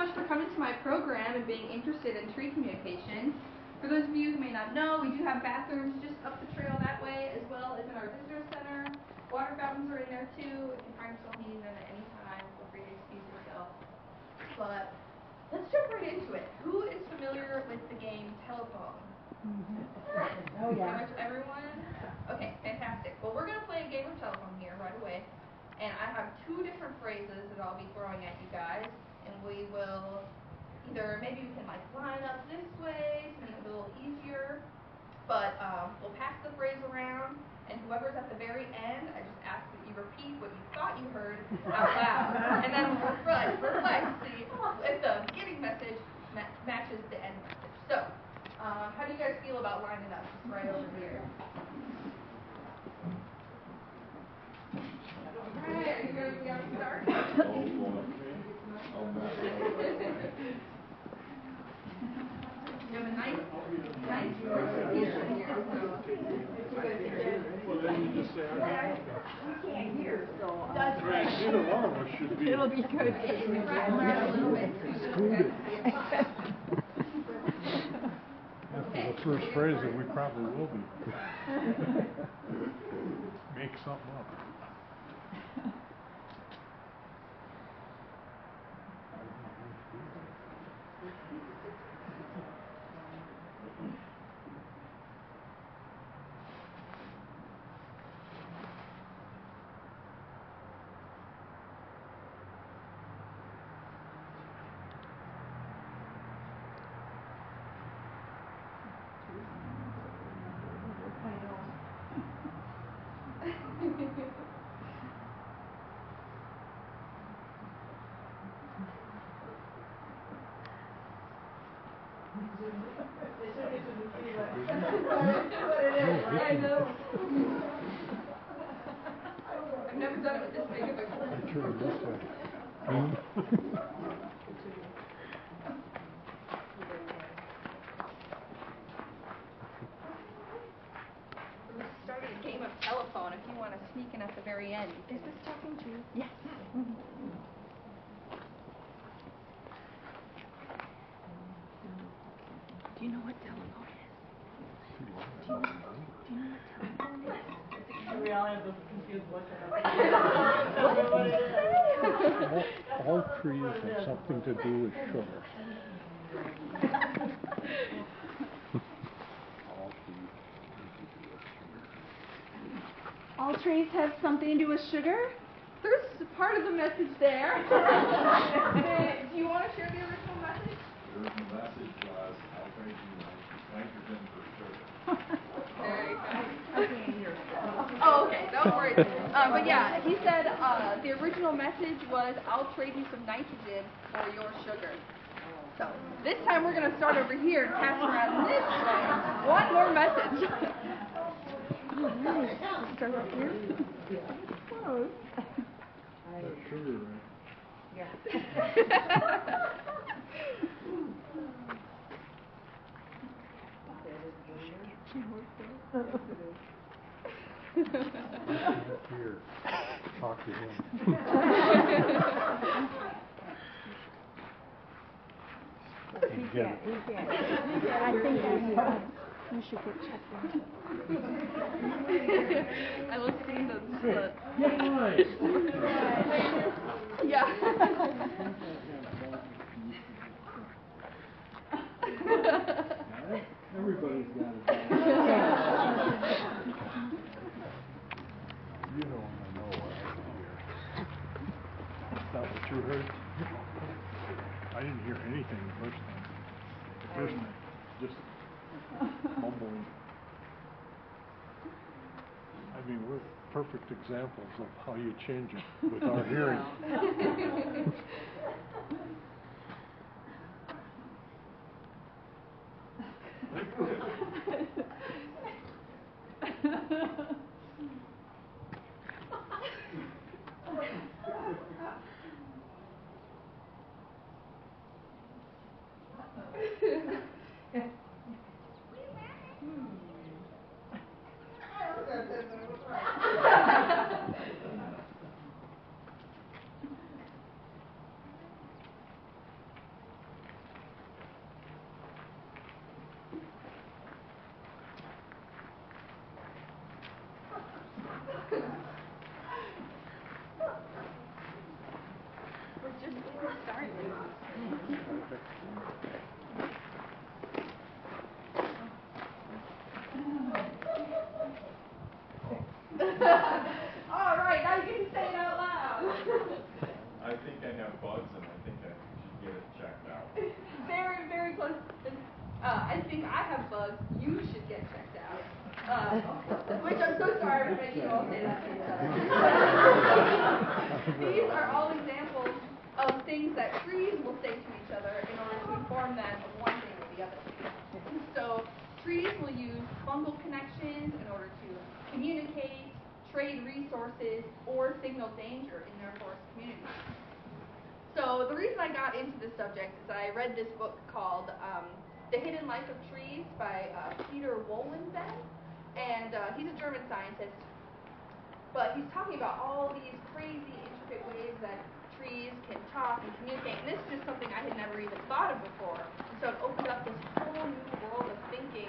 much for coming to my program and being interested in tree communication. For those of you who may not know, we do have bathrooms just up the trail that way, as well as in our visitor center. Water fountains are in there too. If you find yourself needing them at any time, feel free to excuse yourself. But let's jump right into it. Who is familiar with the game telephone? Oh, yeah. Pretty much everyone? Okay, fantastic. Well, we're going to play a game of telephone here right away. And I have two different phrases that I'll be throwing at you guys. And we will either, maybe we can like line up this way, and it's a little easier. But we'll pass the phrase around. And whoever's at the very end, I just ask that you repeat what you thought you heard out loud. And then reflect, see if the beginning message matches the end message. So, how do you guys feel about lining up just right over here? Alright, are you ready to start? You have a nice presentation here, so. Well, then you just say, We can't hear, so. That's right. Either one of us should be. It'll be good. You can wrap around a little bit too. After the first phrase, that we probably will be. Make something up. I know. I've never done it with this big of a I turn this way. We're starting a game of telephone if you want to sneak in at the very end. Is this talking to you? Yes. Do you know what telephone is? Do you know what telephone is? We all have those confused looks at All trees have something to do with sugar. All trees have something to do with sugar? There's part of the message there. Do you want to share the original message? The original message was, I'll trade you nitrogen for sugar. There you go. Oh, okay, don't worry. But yeah, he said the original message was, I'll trade you some nitrogen for your sugar. So this time we're going to start over here and pass around this way. One more message. Start up here? Close. That's sugar, right? Yeah. Here, talk to him. He can't. I think you should get checked out. I love seeing those. Right. Yeah. Everybody's got it. You don't want to know what I hear. Is that what you heard? I didn't hear anything the first time. The first time, just mumbling. I mean, we're perfect examples of how you change it with our hearing. All right, now you get to say it out loud. I think I have bugs and I think I should get it checked out. Very, very close. I think I have bugs. You should get checked out. Which I'm so sorry to make you all say that to each other. These are all examples of things that trees will say to each other in order to inform them of one thing or the other. So trees will use fungal connections in order to communicate, trade resources, or signal danger in their forest communities. So the reason I got into this subject is I read this book called The Hidden Life of Trees by Peter Wohlensen, and he's a German scientist, but he's talking about all these crazy, intricate ways that trees can talk and communicate, and this is just something I had never even thought of before, and so it opened up this whole new world of thinking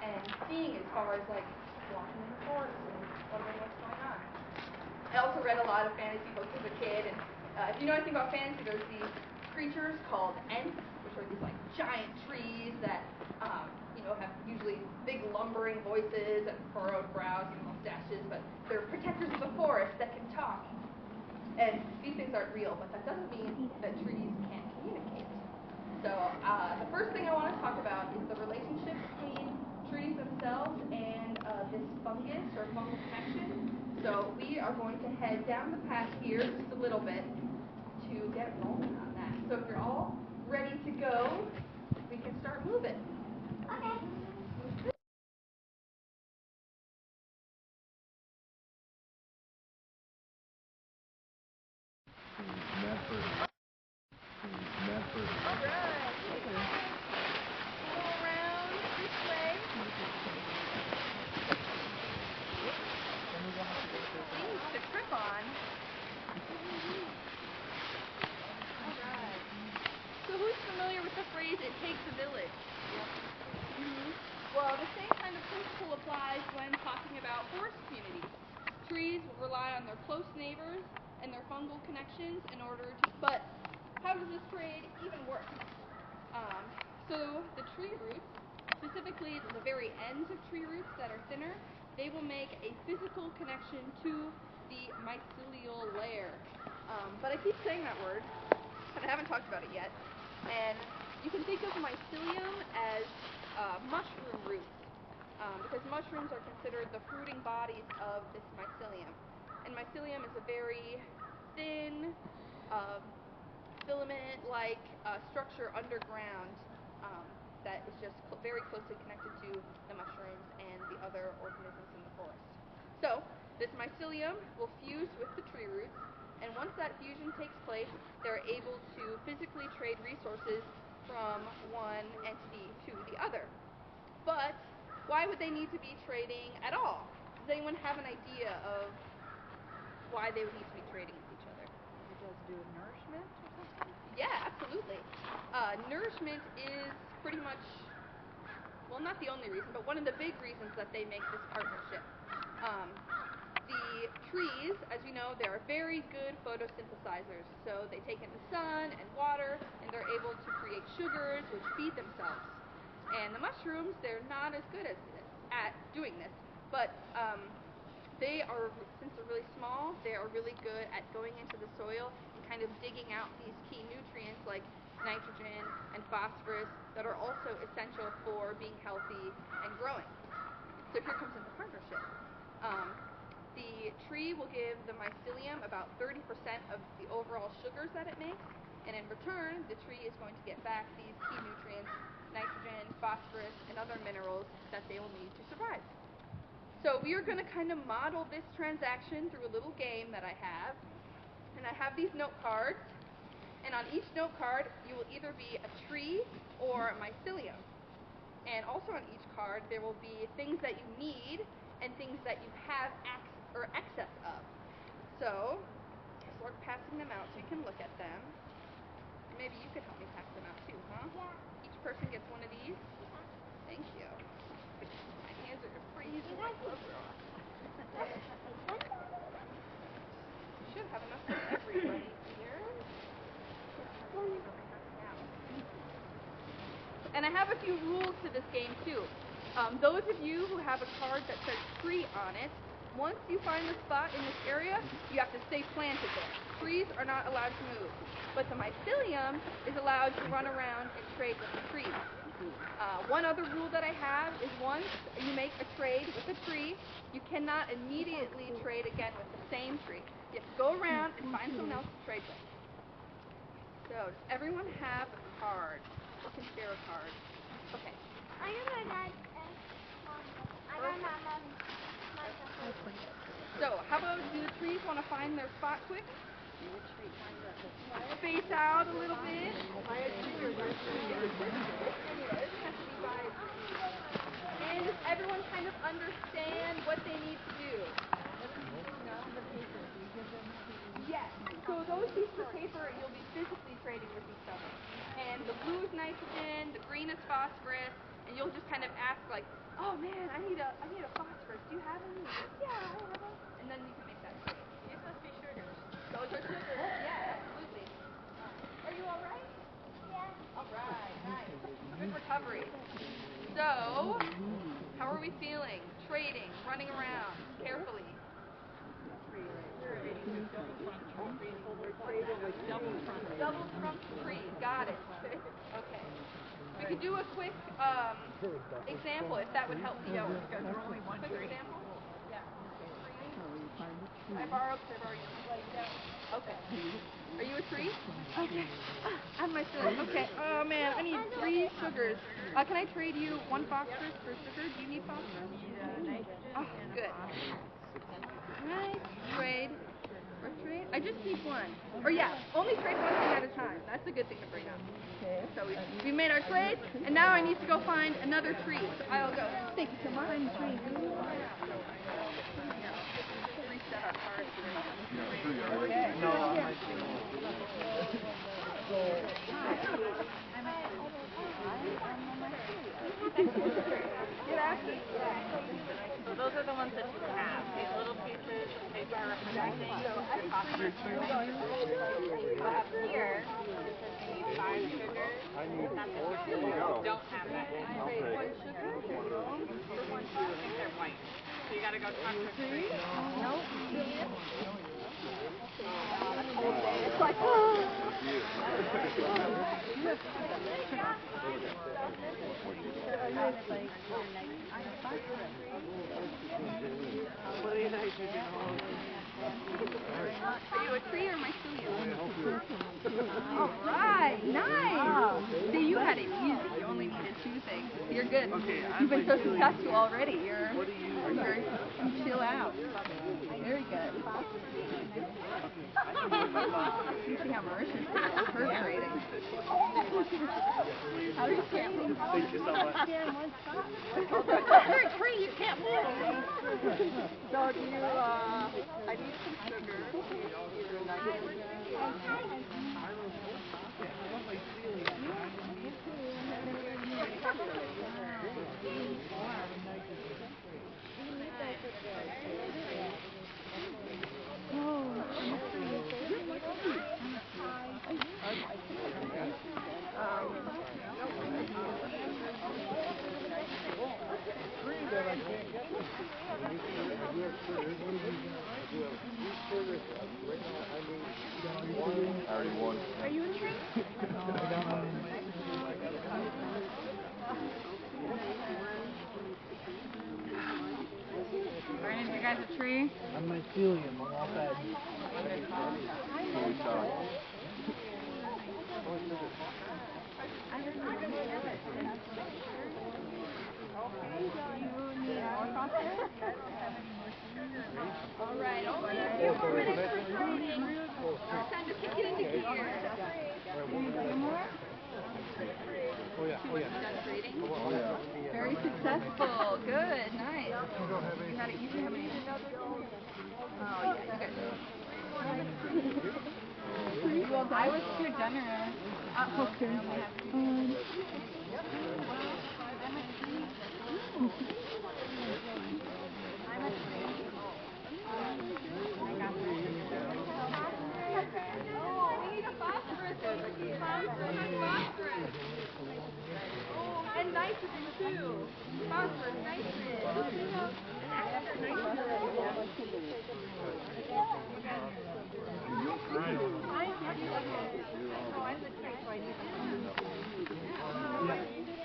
and seeing as far as like walking in the forest and wondering what's going on. I also read a lot of fantasy books as a kid, and if you know anything about fantasy, there's these creatures called Ents, which are these like giant trees that have usually big lumbering voices and furrowed brows and mustaches, but they're protectors of the forest that can talk. And these things aren't real, but that doesn't mean that trees can't communicate. So the first thing I want to talk about is the relationship between trees themselves and this fungus or fungal connection. So we are going to head down the path here just a little bit to get rolling on that. So if you're all ready to go, we can start moving. Okay. It takes a village. Yep. Well, the same kind of principle applies when talking about forest communities. Trees rely on their close neighbors and their fungal connections in order to. But how does this trade even work? So the tree roots, specifically the very ends of tree roots that are thinner, they will make a physical connection to the mycelial layer. But I keep saying that word, and I haven't talked about it yet. And you can think of mycelium as mushroom roots, because mushrooms are considered the fruiting bodies of this mycelium. And mycelium is a very thin, filament-like structure underground that is just very closely connected to the mushrooms and the other organisms in the forest. So this mycelium will fuse with the tree roots, and once that fusion takes place, they're able to physically trade resources from one entity to the other. But why would they need to be trading at all? Does anyone have an idea of why they would need to be trading with each other? It has to do with nourishment or something? Yeah, absolutely. Nourishment is pretty much, well, not the only reason, but one of the big reasons that they make this partnership. The trees, as you know, they are very good photosynthesizers. So they take in the sun and water, and they're able to create sugars, which feed themselves. And the mushrooms, they're not as good at doing this. But they are, since they're really small, they are really good at going into the soil and kind of digging out these key nutrients like nitrogen and phosphorus that are also essential for being healthy and growing. So here comes in the partnership. The tree will give the mycelium about 30% of the overall sugars that it makes, and in return, the tree is going to get back these key nutrients, nitrogen, phosphorus, and other minerals that they will need to survive. So we are going to kind of model this transaction through a little game that I have, and I have these note cards, and on each note card, you will either be a tree or a mycelium. And also on each card, there will be things that you need and things that you have excess of. So, start passing them out so you can look at them. Maybe you could help me pass them out too, huh? Yeah. Each person gets one of these? Yeah. Thank you. My hands are freezing like gloves are on. You should have enough for everybody here. And I have a few rules to this game too. Those of you who have a card that says tree on it, once you find the spot in this area, you have to stay planted there. Trees are not allowed to move. But the mycelium is allowed to run around and trade with the trees. One other rule that I have is once you make a trade with a tree, you cannot immediately trade again with the same tree. You have to go around and find someone else to trade with. So, does everyone have a card? Who can share a card? Okay. I know my dad's I got my mom. So, how about do the trees want to find their spot quick? Space out a little bit. And does everyone kind of understand what they need to do? Yes. So those pieces of paper, you'll be physically trading with each other. And the blue is nitrogen, the green is phosphorus, and you'll just kind of ask like, oh man, I need a phosphorus. Do you have any? Yeah, I have them. And then you can make that trade. These must be sugars. Those are sugars. Yeah, absolutely. Are you all right? Yeah. All right, nice. Good recovery. So, how are we feeling? Trading, running around, carefully. Double trump tree. Got it. Okay. We could do a quick example if that would help you. Quick example? Yeah. I borrow because I've already Okay. Are you a tree? Okay. I'm my silly. Okay. Oh man, I need 3 sugars. Can I trade you 1 phosphorus for sugar? Do you need phosphorus? Oh, good. Nice. Trade. Or trade? I just need 1. Or yeah, only trade 1 thing at a time. That's a good thing to bring up. So we made our trade, and now I need to go find another tree. So I'll go. Thank you so much. Reset our cards here. So those are the ones that you have. These little pieces of paper representing your phosphorus. Up here, it says you need 5 sugars. That's what you don't have that. I think they're white. So you gotta go talk to a tree. Nope. It's like, Are you a tree or mycelium? All right, nice. See, you had it easy. You only needed 2 things. You're good. You've been so successful already. You chill out. Very good. You see how Marissa's her trading. How are you trading? Thank you so much. You're a tree. You can't move. So do you, I need some sugar. Either nitrogen Are you a tree? Brandon, you guys a tree? I'm mycelium on all sides. All right, only a few more minutes for trading. It's time to kick it into gear. Oh yeah. Done trading? Very successful. Good. Nice. You had it easy. How many? Oh yeah, you guys are. I was too generous. Okay. Oh, we need a phosphorus. Phosphorus. nitrogen too. Phosphorus, nitrogen.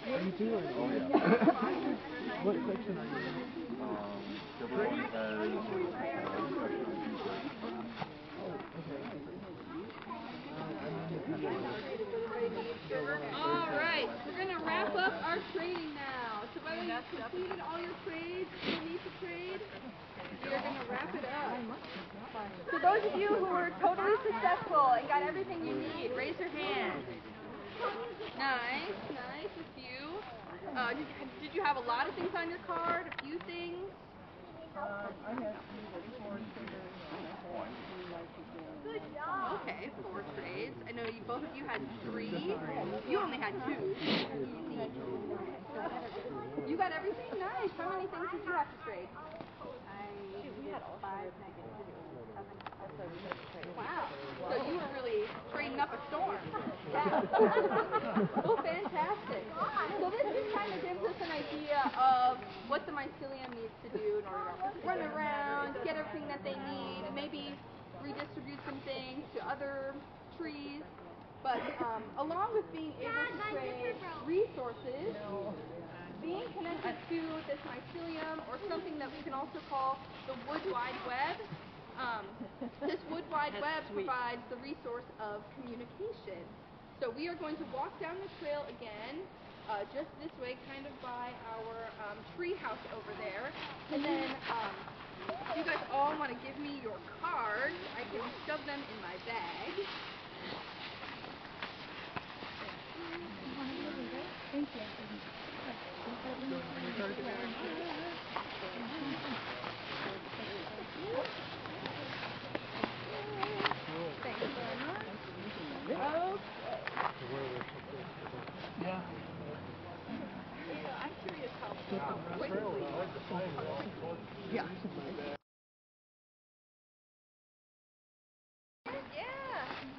You too, or Oh, yeah. what section are you in? Everyone has section on Tuesday. Alright, we're going to wrap up our training now. So whether you've completed all your trades, still need to trade, we are going to wrap it up. So those of you who were totally successful and got everything you need, raise your hand. Nice, nice, a few. Did you have a lot of things on your card? A few things? I had 4 sugars. Good job. Okay, 4 trades. I know you both of you had 3. You only had 2. You got everything? Nice. How many things did you have to trade? We had 5 negatives. 7 Wow. So you were really trading up a storm. Yeah. Well, fantastic. So this just kind of gives us an idea of what the mycelium needs to do in order to run around, get everything that they need, and maybe redistribute some things to other trees. But along with being able to trade resources, being connected to this mycelium, or something that we can also call the wood wide web, this wood wide web provides the resource of communication. So we are going to walk down the trail again, just this way, kind of by our tree house over there. And then if you guys all want to give me your cards, I can shove them in my bag. Thank you. Thank you very much. Yeah. I'm curious how Yeah.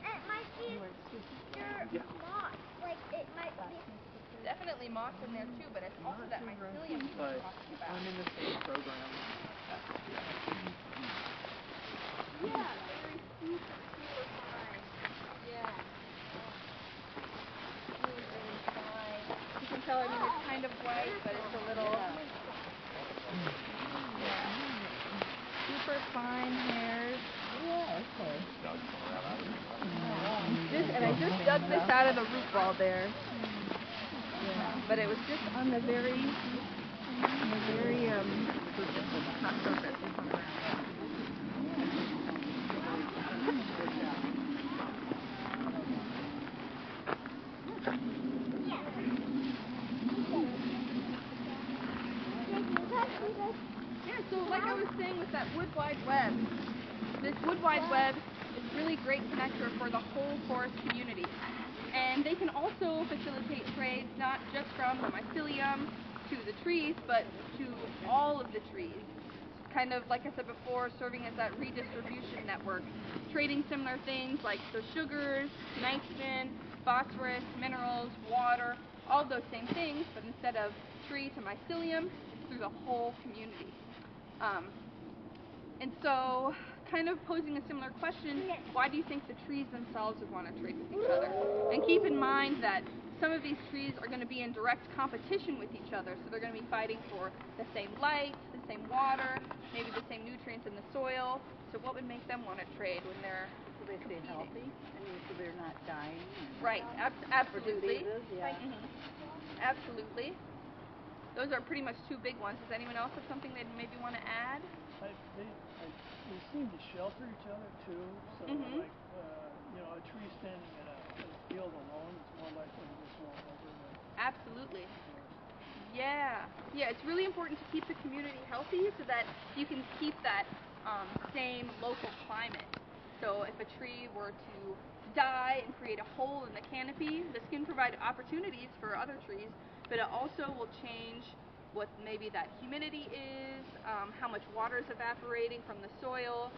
It might be your moth. Like, it might be. Definitely moths in there too, but it's also that mycelium we were talking about. I'm in the same program. Yeah, very super, super fine. Yeah. Really, really fine. You can tell, I mean, it's kind of white, but it's a little... Yeah. Super fine hairs. Yeah, okay. And I just dug this out of the root ball there. Yeah, but it was just on the very, not surface. Yeah, so like I was saying with that wood wide web, this wood wide web is a really great connector for the whole forest community. And they can also facilitate trades not just from the mycelium to the trees, but to all of the trees. Kind of, like I said before, serving as that redistribution network, trading similar things like the sugars, nitrogen, phosphorus, minerals, water, all those same things, but instead of tree to mycelium, it's through the whole community. And so, kind of posing a similar question, why do you think the trees themselves would want to trade with each other? And keep in mind that some of these trees are going to be in direct competition with each other, so they're going to be fighting for the same light, the same water, maybe the same nutrients in the soil. So what would make them want to trade when they're Stay healthy. I mean, so they're not dying. Right, absolutely. Diseases, yeah. Absolutely. Those are pretty much 2 big ones. Does anyone else have something they'd maybe want to add? They seem to shelter each other too. So like, a tree standing in a field alone is more likely to get blown over than. Absolutely. Yeah, it's really important to keep the community healthy so that you can keep that same local climate. So if a tree were to die and create a hole in the canopy, this can provide opportunities for other trees, but it also will change what maybe that humidity is, how much water is evaporating from the soil,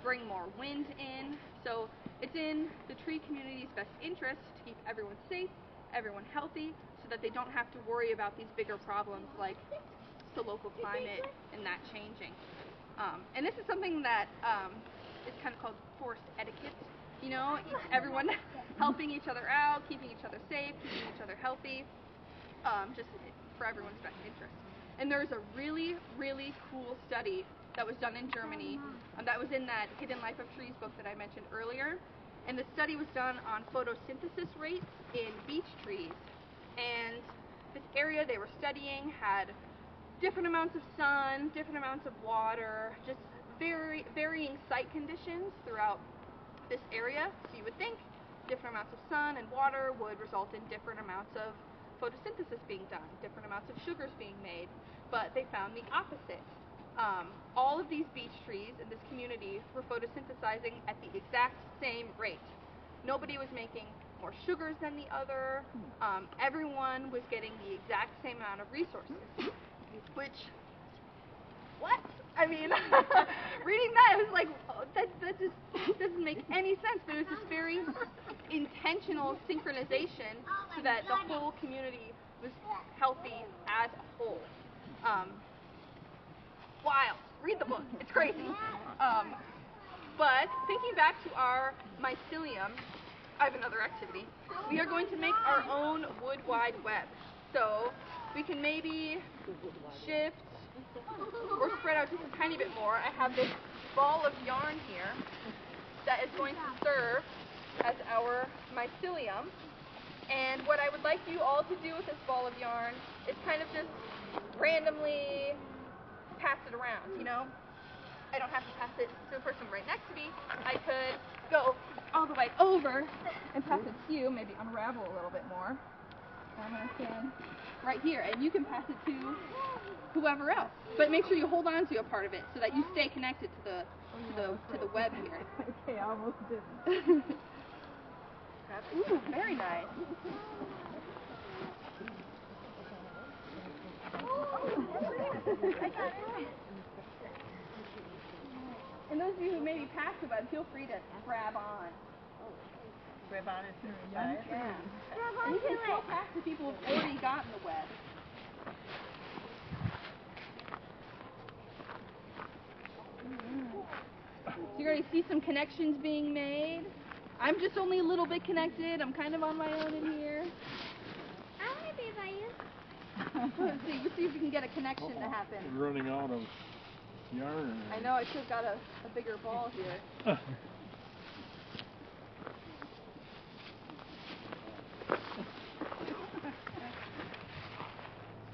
bring more wind in. So it's in the tree community's best interest to keep everyone safe, everyone healthy, so so that they don't have to worry about these bigger problems like the local climate and that changing. And this is something that is kind of called forest etiquette. You know, everyone helping each other out, keeping each other safe, keeping each other healthy, just for everyone's best interest. And there's a really, really cool study that was done in Germany that was in that Hidden Life of Trees book that I mentioned earlier. And the study was done on photosynthesis rates in beech trees. And this area they were studying had different amounts of sun, different amounts of water, just varying site conditions throughout this area. So you would think different amounts of sun and water would result in different amounts of photosynthesis being done, different amounts of sugars being made, but they found the opposite. All of these beech trees in this community were photosynthesizing at the exact same rate. Nobody was making more sugars than the other. Everyone was getting the exact same amount of resources, which, what? I mean, reading that, I was like, oh, that just doesn't make any sense, but it was this very intentional synchronization so that the whole community was healthy as a whole. Wild. Read the book. It's crazy. But thinking back to our mycelium, I have another activity. We are going to make our own wood wide web. So we can maybe shift or spread out just a tiny bit more. I have this ball of yarn here that is going to serve as our mycelium. And what I would like you all to do with this ball of yarn is kind of just randomly pass it around, you know? I don't have to pass it to the person right next to me. I could go all the way over and pass it to you, maybe unravel a little bit more. And I'm going to stand right here, and you can pass it to whoever else. But make sure you hold on to a part of it so that you stay connected to the web here. Okay, I almost didn't. Ooh, very nice. And those of you who maybe passed the web, feel free to grab on. Grab on it through a young tree. Yeah. And you can still pass to people who've already gotten the web. So you're going to see some connections being made. I'm just only a little bit connected. I'm kind of on my own in here. I want to be by you. Let's see if we can get a connection to happen. We're running out of yarn. I know, I should have got a bigger ball here.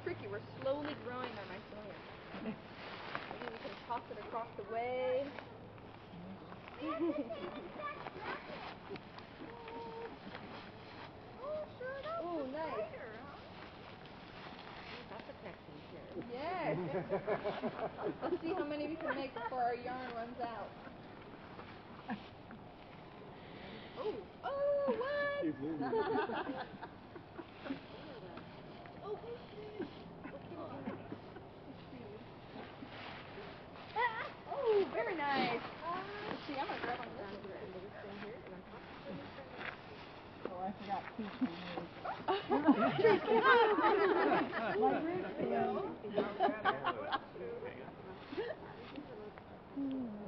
Tricky, we're slowly growing our mycelium. Maybe we can toss it across the way. Oh, nice. That's a connection here. Yes. Let's see how many we can make before our yarn runs out. Oh, what? Keep moving. Oh, very nice. Let's see, I'm going to grab on this one. Oh, I forgot teaching you.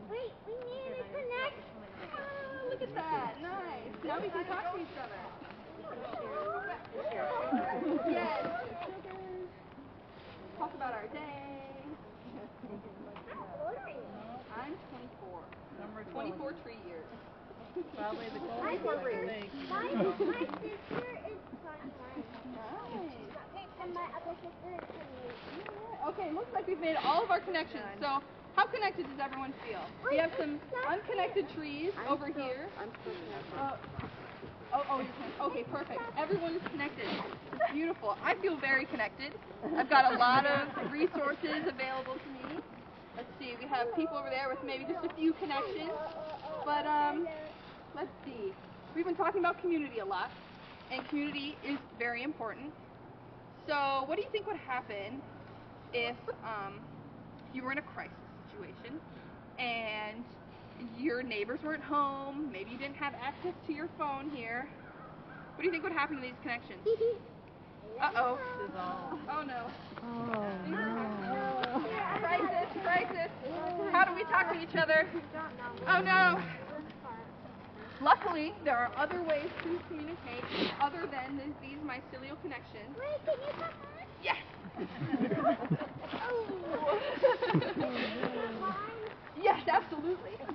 Wait, we need to connect. Oh, look at that. Nice. Now we can talk to each other. Yes. Talk about our day. How old are you? I'm 24. Number 24 tree years. Probably the My coldest, I sister think. is 21. Nice. And my other sister is 28. Okay, looks like we've made all of our connections. So, how connected does everyone feel? We have some unconnected trees over here. I'm still connected. Okay, perfect. Everyone is connected. Beautiful. I feel very connected. I've got a lot of resources available to me. Let's see, we have people over there with maybe just a few connections. But, let's see. We've been talking about community a lot, and community is very important. So, what do you think would happen if you were in a crisis situation and your neighbors weren't home, maybe you didn't have access to your phone here? What do you think would happen to these connections? Uh-oh. Oh no. Crisis. How do we talk to each other? Oh no. Luckily, there are other ways to communicate other than these mycelial connections. Wait, can you come on? Yes. Yes, absolutely. Wait, I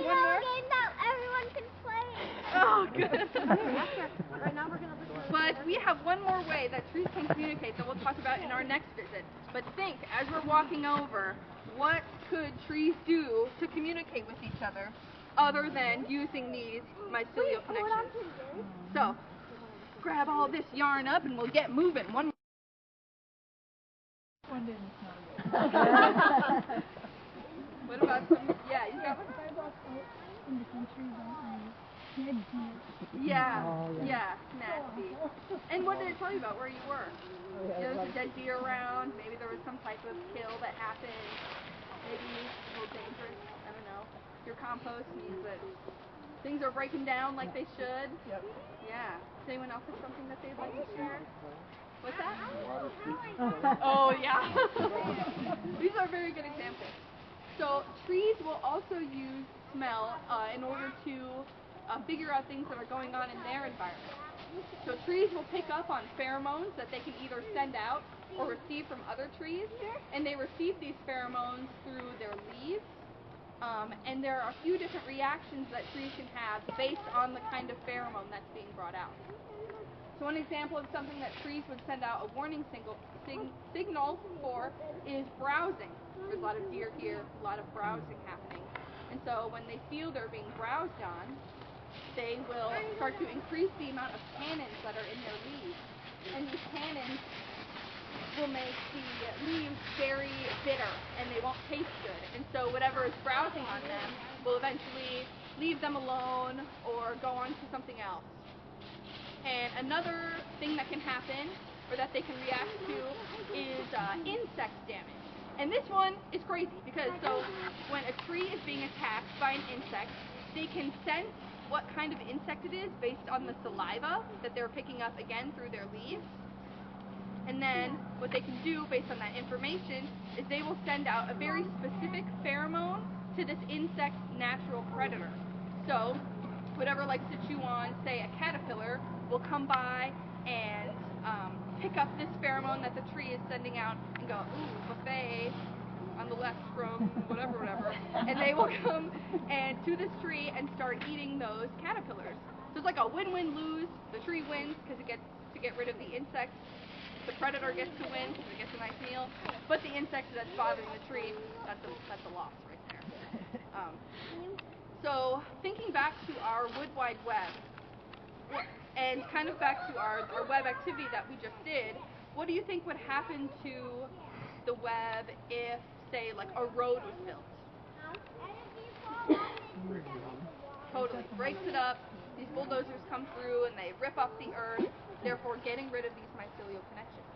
know a game that everyone can play. Oh, good. Right now we're gonna listen. But we have one more way that trees can communicate that we'll talk about in our next visit. But think, as we're walking over, what could trees do to communicate with each other than using these mycelial connections? So, grab all this yarn up and we'll get moving. One What about some, yeah, you got one? In the country, don't we? Yeah, nasty. And what did it tell you about where you were? There was a dead deer around, maybe there was some type of kill that happened, maybe a little dangerous, I don't know. Your compost means that things are breaking down like they should. Yep. Yeah. Does anyone else have something that they'd like to share? What's that? Oh, yeah. These are very good examples. So trees will also use smell in order to figure out things that are going on in their environment. So trees will pick up on pheromones that they can either send out or receive from other trees, and they receive these pheromones through their leaves. And there are a few different reactions that trees can have based on the kind of pheromone that's being brought out. So one example of something that trees would send out a warning signal for is browsing. There's a lot of deer here, a lot of browsing happening. And so when they feel they're being browsed on, they will start to increase the amount of tannins that are in their leaves. And these tannins will make the leaves very bitter and they won't taste good. And so whatever is browsing on them will eventually leave them alone or go on to something else. And another thing that can happen, or that they can react to, is insect damage. And this one is crazy because when a tree is being attacked by an insect, they can sense what kind of insect it is based on the saliva that they're picking up again through their leaves. And then what they can do based on that information is they will send out a very specific pheromone to this insect's natural predator. So whatever likes to chew on, say, a caterpillar, will come by and pick up this pheromone that the tree is sending out and go, ooh, buffet on the left from whatever, and they will come and to this tree and start eating those caterpillars. So it's like a win-win-lose. The tree wins because it gets to get rid of the insects. The predator gets to win because it gets a nice meal, but the insect that's bothering the tree, that's a loss right there. So thinking back to our Wood Wide Web, and kind of back to our web activity that we just did, what do you think would happen to the web if, say, like a road was built? Totally. Breaks it up. These bulldozers come through and they rip up the earth, therefore getting rid of these mycelial connections.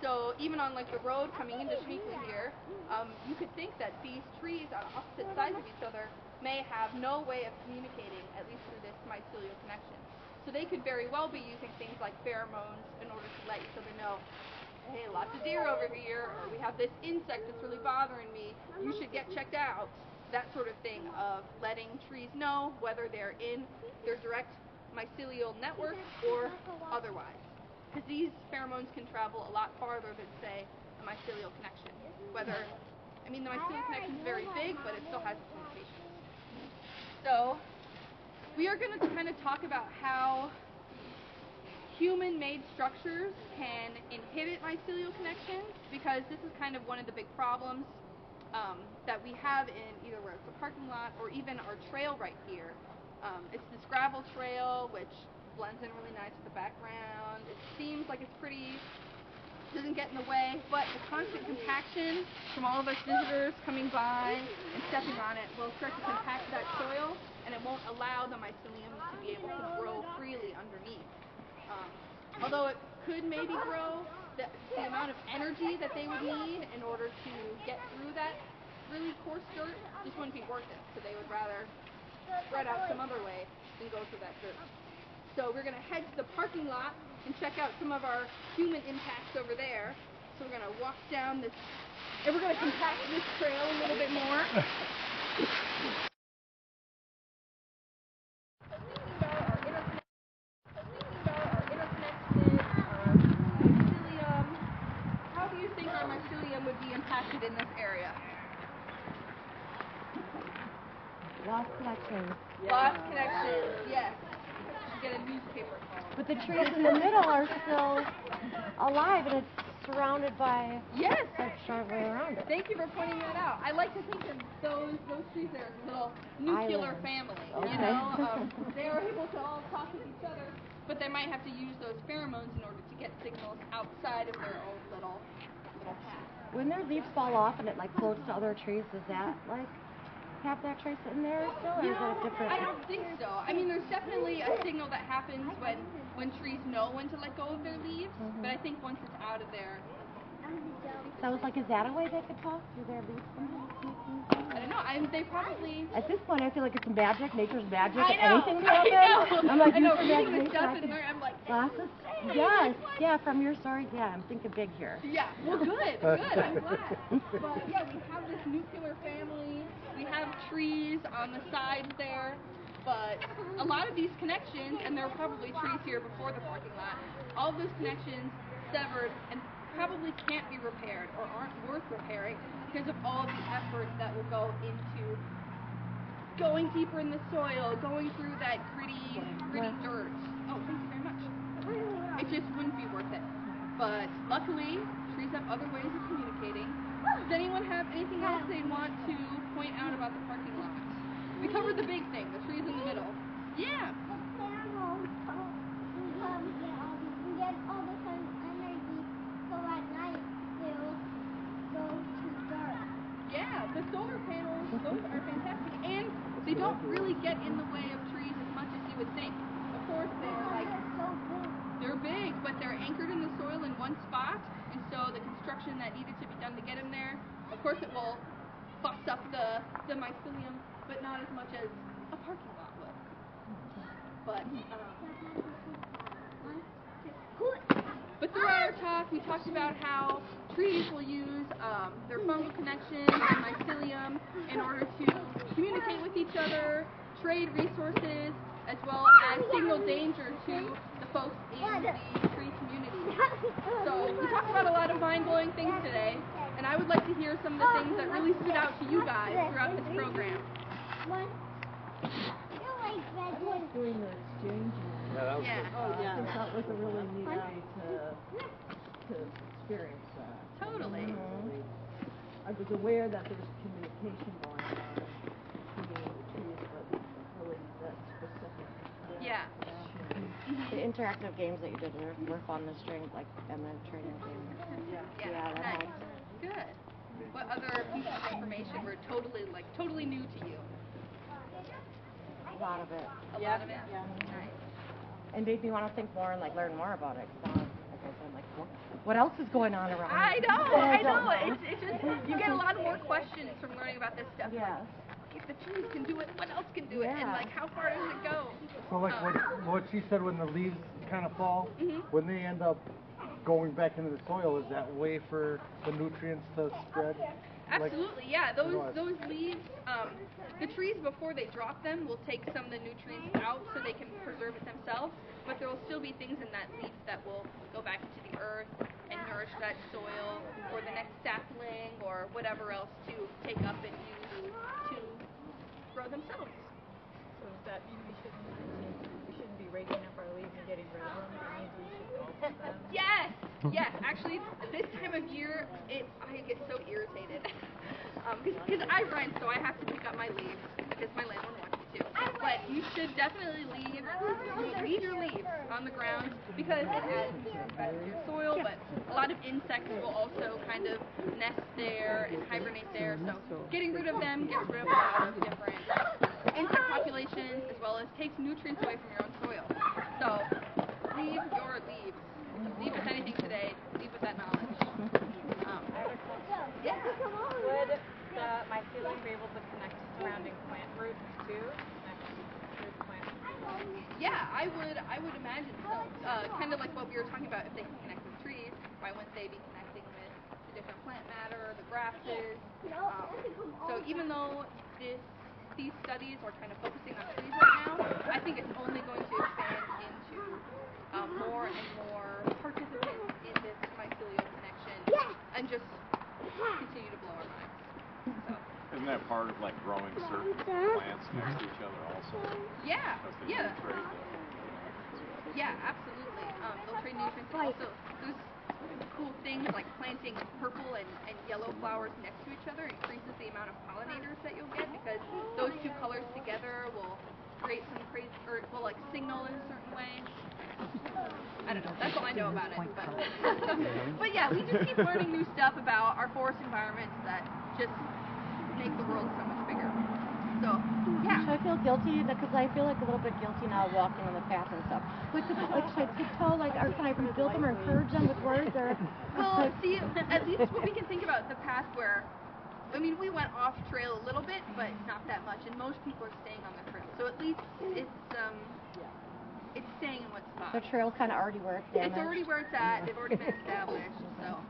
So even on like the road coming into Shmeekly here, you could think that these trees on opposite sides of each other may have no way of communicating, at least through this mycelial connection. So they could very well be using things like pheromones in order to let each other know, hey, lots of deer over here, or we have this insect that's really bothering me, you should get checked out. That sort of thing of letting trees know whether they're in their direct mycelial network or otherwise. Because these pheromones can travel a lot farther than, say, a mycelial connection. The mycelial connection is very big, but it still has its limitations. So, we are going to kind of talk about how human-made structures can inhibit mycelial connections, because this is kind of one of the big problems that we have in either where it's a parking lot or even our trail right here. It's this gravel trail, which blends in really nice with the background. It seems like it's pretty, doesn't get in the way, but the constant compaction from all of us visitors coming by and stepping on it will start to compact that soil, and it won't allow the mycelium to be able to grow freely underneath. Although it could maybe grow, the amount of energy that they would need in order to get through that really coarse dirt just wouldn't be worth it. So they would rather spread out some other way than go through that dirt. So we're going to head to the parking lot and check out some of our human impacts over there. So we're going to walk down this, and we're going to compact this trail a little bit more. How do you think our mycelium would be impacted in this area? Lost connections. Lost connections, yes. Get a newspaper. But the trees in the middle are still alive, and it's surrounded by Yes. such short way around it. Thank you for pointing that out. I like to think of those trees there as a little nuclear Islands. family. Okay. You know, they are able to all talk with each other, but they might have to use those pheromones in order to get signals outside of their own little path. When their leaves fall off and it like floats to other trees, does that like have that trace in there still, or is it a different? I don't think so. I mean, there's definitely a signal that happens when trees know when to let go of their leaves, but I think once it's out of there. So it's like, is that a way they could talk through their leaves? I don't know. They probably. At this point, I feel like it's magic. Nature's magic. I know. Anything can happen. I'm like, I know. use Reading the this stuff and imagination. I'm like, Glasses? Yes. Yeah. From your stories, yeah. I'm thinking big here. yeah. Well, good. I'm glad. But yeah, we have this nuclear family. We have trees on the sides there. But a lot of these connections, and there were probably trees here before the parking lot, all of those connections severed and probably can't be repaired or aren't worth repairing because of all the effort that will go into going deeper in the soil, going through that gritty dirt. Oh, thank you very much. It just wouldn't be worth it. But luckily, trees have other ways of communicating. Does anyone have anything else they want to point out about the parking lot? We covered the big thing, the trees in the middle. Yeah. Get all the sun energy, so at night they'll go to dark. Yeah, the solar panels, those are fantastic, and they don't really get in the way of trees as much as you would think. Of course, they're big, but they're anchored in the soil in one spot, and so the construction that needed to be done to get them there, of course it will fuss up the mycelium, but not as much as a parking lot would. But throughout our talk, we talked about how trees will use their fungal connections and mycelium in order to communicate with each other, trade resources, as well as signal danger to the folks in the tree community. So we talked about a lot of mind-blowing things today, and I would like to hear some of the things that really stood out to you guys throughout this program. I like doing the exchanges. Yeah. I think that was a really neat way to experience that. Totally. I was aware that there was communication going on between the trees, but really that specific. Yeah. The interactive games that you did were fun this string, like, and the training thing. Yeah, that nice. helped. Good. What other pieces of information were totally new to you? A lot of it. A lot of it? Yeah. Nice. And made me want to think more and like learn more about it. So, I'm like, what else is going on around? I know. It's just you get a lot more questions from learning about this stuff. Yeah. Like, if the trees can do it, what else can do it? And like, how far does it go? So like what she said, when the leaves kind of fall, Mhm. when they end up going back into the soil, is that way for the nutrients to spread? Absolutely, yeah. Those leaves, the trees before they drop them will take some of the nutrients out so they can preserve it themselves. But there will still be things in that leaf that will go back into the earth and nourish that soil for the next sapling or whatever else to take up and use to grow themselves. So does that mean we shouldn't be raking up our leaves and getting rid of them? It means we should mulch them? Yes. Actually, this time of year, I get so irritated because I rent, so I have to pick up my leaves because my landlord wants me to. But you should definitely leave your leaves on the ground because it adds to your soil. But a lot of insects will also kind of nest there and hibernate there. So getting rid of them gets rid of a lot of different insect populations, as well as takes nutrients away from your own soil. So leave your leaves. Leave with anything today. Leave with that knowledge. Yeah. Would the mycelium be able to connect to surrounding plant roots too? Connect Yeah, I would imagine so. Kind of like what we were talking about, if they can connect with trees, why wouldn't they be connecting with the different plant matter, the grasses? So even though these studies are kind of focusing on trees right now, I think it's only going to expand into more and more participants in this mycelial connection and just continue to blow our minds. So. Isn't that part of like growing certain plants next to each other also? Yeah, yeah. Trade Yeah, absolutely. They'll trade nutrients. Also, there's cool things like planting purple and yellow flowers next to each other increases the amount of pollinators that you'll get because those two colors together will create some crazy, or will like signal in a certain way. I don't know. That's all I know about it. But yeah, we just keep learning new stuff about our forest environments that just make the world so much bigger. So, yeah. Should I feel guilty? Because I feel like a little bit guilty now walking on the path and stuff. Like, should I tiptoe? Like, or can I rebuild them or encourage them with words? Or well, see, at least what we can think about the past where, I mean, we went off trail a little bit, but not that much, and most people are staying on the trail. So at least it's staying in one spot. The trail's kind of already where it's damaged. It's already where it's at. They've already been established. So,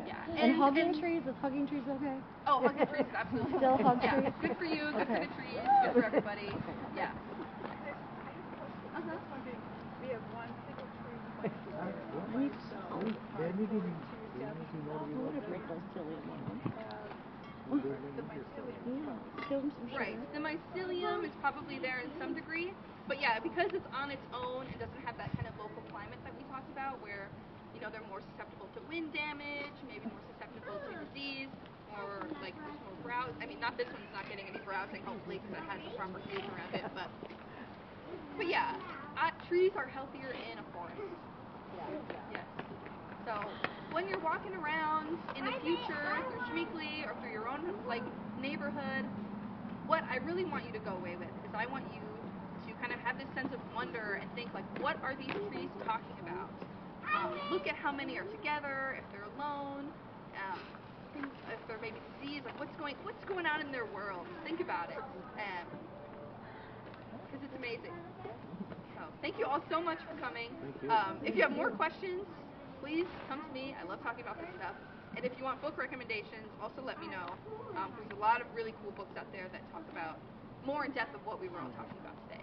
yeah. And hugging trees? Is hugging trees okay? Oh, hugging trees is absolutely still hug trees. Yeah, good for you. Good for the trees. Good for everybody. Yeah. We have one single tree planted. Right. The mycelium is probably there in some degree, but yeah, because it's on its own, it doesn't have that kind of local climate that we talked about, where they're more susceptible to wind damage, maybe more susceptible to disease, or like there's more browse. I mean, not this one's not getting any browsing, hopefully, because it has the proper cage around it. But yeah, trees are healthier in a forest. Yes. So when you're walking around in the future through Schmeekly or through your own like neighborhood, what I really want you to go away with is I want you to kind of have this sense of wonder and think like, what are these trees talking about? Look at how many are together, if they're alone, if they're maybe diseased, like what's going on in their world. Think about it, because it's amazing. So thank you all so much for coming. If you have more questions, please come to me. I love talking about this stuff. And if you want book recommendations, also let me know. There's a lot of really cool books out there that talk about more in depth of what we were all talking about today.